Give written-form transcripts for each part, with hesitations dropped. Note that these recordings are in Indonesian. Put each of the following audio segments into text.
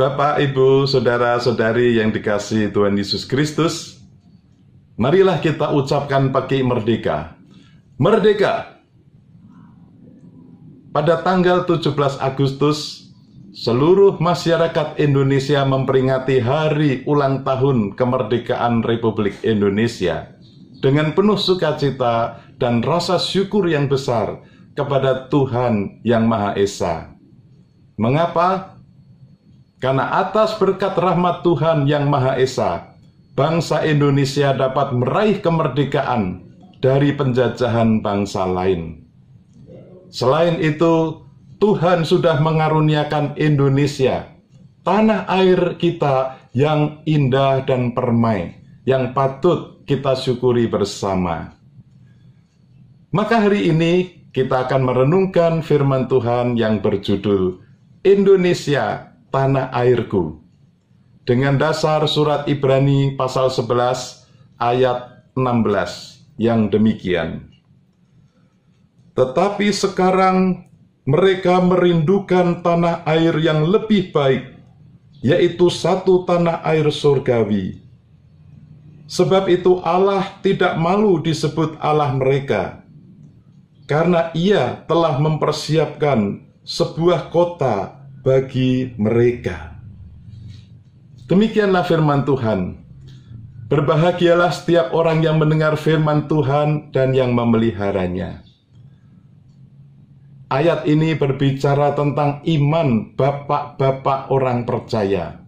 Bapak, Ibu, Saudara-saudari yang dikasihi Tuhan Yesus Kristus, marilah kita ucapkan pagi merdeka. Merdeka! Pada tanggal 17 Agustus, seluruh masyarakat Indonesia memperingati hari ulang tahun kemerdekaan Republik Indonesia dengan penuh sukacita dan rasa syukur yang besar kepada Tuhan Yang Maha Esa. Mengapa? Karena atas berkat rahmat Tuhan Yang Maha Esa, bangsa Indonesia dapat meraih kemerdekaan dari penjajahan bangsa lain. Selain itu, Tuhan sudah mengaruniakan Indonesia, tanah air kita yang indah dan permai, yang patut kita syukuri bersama. Maka hari ini kita akan merenungkan firman Tuhan yang berjudul Indonesia, Tanah Airku, dengan dasar surat Ibrani pasal 11 ayat 16 yang demikian. Tetapi sekarang mereka merindukan tanah air yang lebih baik, yaitu satu tanah air surgawi. Sebab itu Allah tidak malu disebut Allah mereka, karena Ia telah mempersiapkan sebuah kota bagi mereka. Demikianlah firman Tuhan. Berbahagialah setiap orang yang mendengar firman Tuhan dan yang memeliharanya. Ayat ini berbicara tentang iman bapak-bapak orang percaya,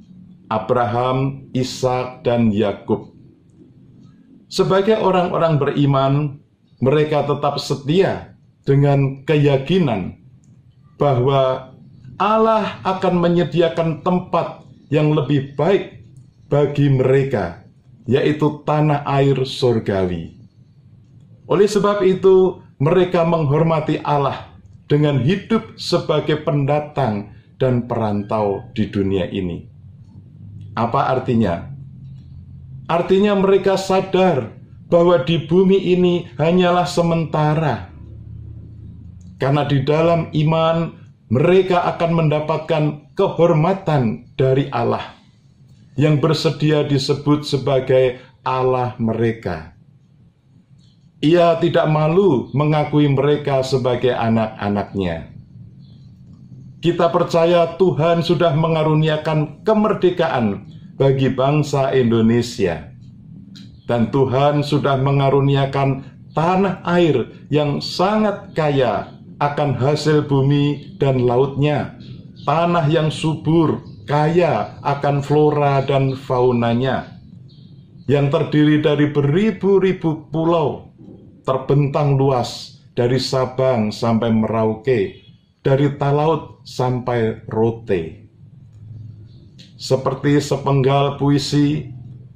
Abraham, Ishak, dan Yakub. Sebagai orang-orang beriman, mereka tetap setia dengan keyakinan bahwa Allah akan menyediakan tempat yang lebih baik bagi mereka, yaitu tanah air surgawi. Oleh sebab itu, mereka menghormati Allah dengan hidup sebagai pendatang dan perantau di dunia ini. Apa artinya? Artinya mereka sadar bahwa di bumi ini hanyalah sementara. Karena di dalam iman mereka akan mendapatkan kehormatan dari Allah yang bersedia disebut sebagai Allah mereka. Ia tidak malu mengakui mereka sebagai anak-anaknya. Kita percaya Tuhan sudah mengaruniakan kemerdekaan bagi bangsa Indonesia. Dan Tuhan sudah mengaruniakan tanah air yang sangat kaya akan hasil bumi dan lautnya. Tanah yang subur, kaya akan flora dan faunanya. Yang terdiri dari beribu-ribu pulau, terbentang luas dari Sabang sampai Merauke, dari Talaut sampai Rote. Seperti sepenggal puisi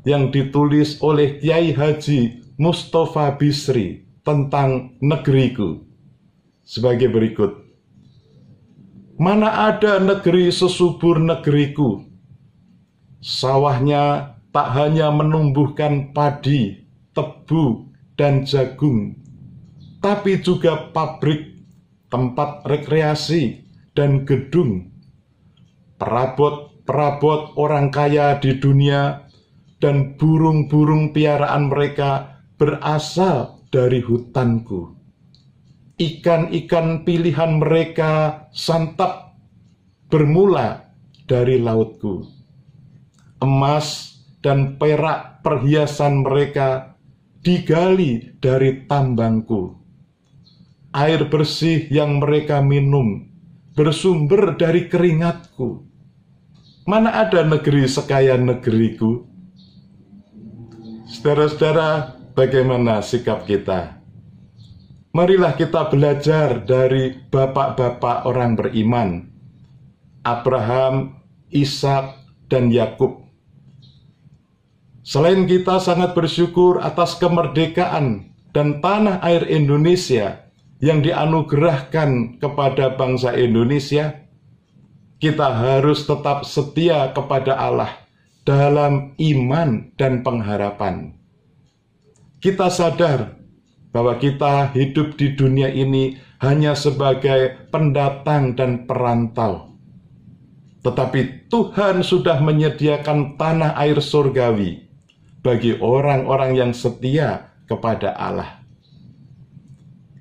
yang ditulis oleh Kiai Haji Mustafa Bisri tentang negeriku sebagai berikut. Mana ada negeri sesubur negeriku, sawahnya tak hanya menumbuhkan padi, tebu, dan jagung, tapi juga pabrik, tempat rekreasi, dan gedung, perabot orang kaya di dunia, dan burung-burung piaraan mereka berasal dari hutanku. Ikan-ikan pilihan mereka santap bermula dari lautku. Emas dan perak perhiasan mereka digali dari tambangku. Air bersih yang mereka minum bersumber dari keringatku. Mana ada negeri sekaya negeriku? Saudara-saudara, bagaimana sikap kita? Marilah kita belajar dari bapak-bapak orang beriman, Abraham, Ishak, dan Yakub. Selain kita sangat bersyukur atas kemerdekaan dan tanah air Indonesia yang dianugerahkan kepada bangsa Indonesia, kita harus tetap setia kepada Allah dalam iman dan pengharapan. Kita sadar bahwa kita hidup di dunia ini hanya sebagai pendatang dan perantau. Tetapi Tuhan sudah menyediakan tanah air surgawi bagi orang-orang yang setia kepada Allah.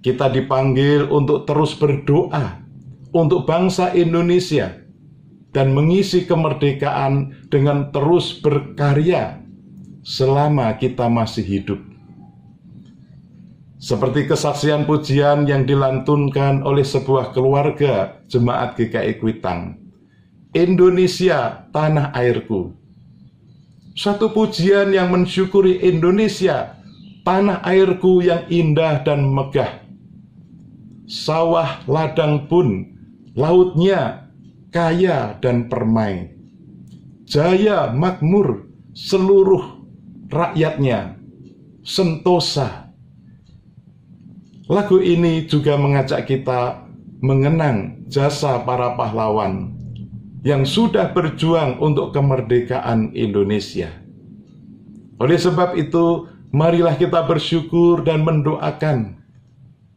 Kita dipanggil untuk terus berdoa untuk bangsa Indonesia dan mengisi kemerdekaan dengan terus berkarya selama kita masih hidup. Seperti kesaksian pujian yang dilantunkan oleh sebuah keluarga jemaat GKI Kuitang. Indonesia, tanah airku. Suatu pujian yang mensyukuri Indonesia, tanah airku yang indah dan megah. Sawah ladang pun, lautnya kaya dan permai. Jaya makmur seluruh rakyatnya, sentosa. Lagu ini juga mengajak kita mengenang jasa para pahlawan yang sudah berjuang untuk kemerdekaan Indonesia. Oleh sebab itu, marilah kita bersyukur dan mendoakan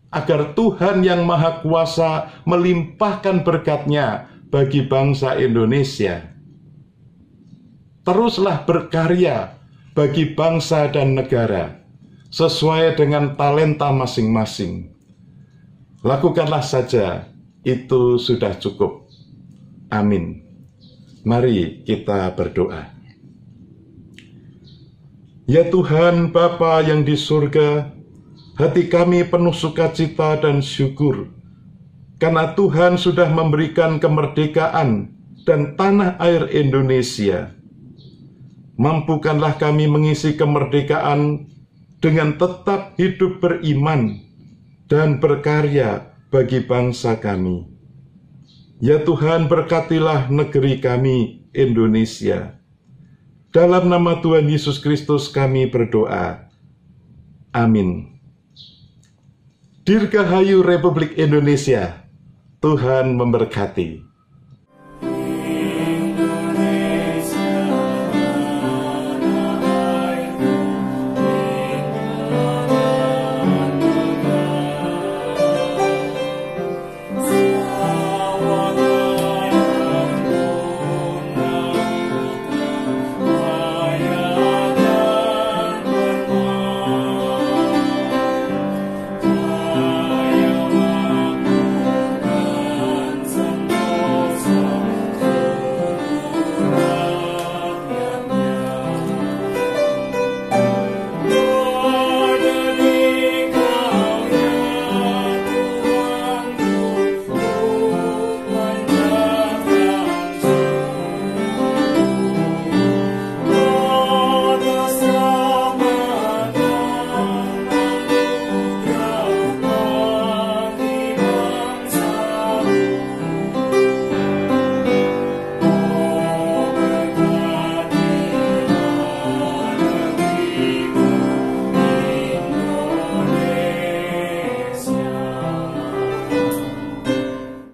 agar Tuhan yang Maha Kuasa melimpahkan berkat-Nya bagi bangsa Indonesia. Teruslah berkarya bagi bangsa dan negara sesuai dengan talenta masing-masing. Lakukanlah saja, itu sudah cukup. Amin. Mari kita berdoa. Ya Tuhan Bapa yang di surga, hati kami penuh sukacita dan syukur karena Tuhan sudah memberikan kemerdekaan dan tanah air Indonesia. Mampukanlah kami mengisi kemerdekaan dengan tetap hidup beriman dan berkarya bagi bangsa kami. Ya Tuhan, berkatilah negeri kami, Indonesia. Dalam nama Tuhan Yesus Kristus kami berdoa. Amin. Dirgahayu Republik Indonesia. Tuhan memberkati.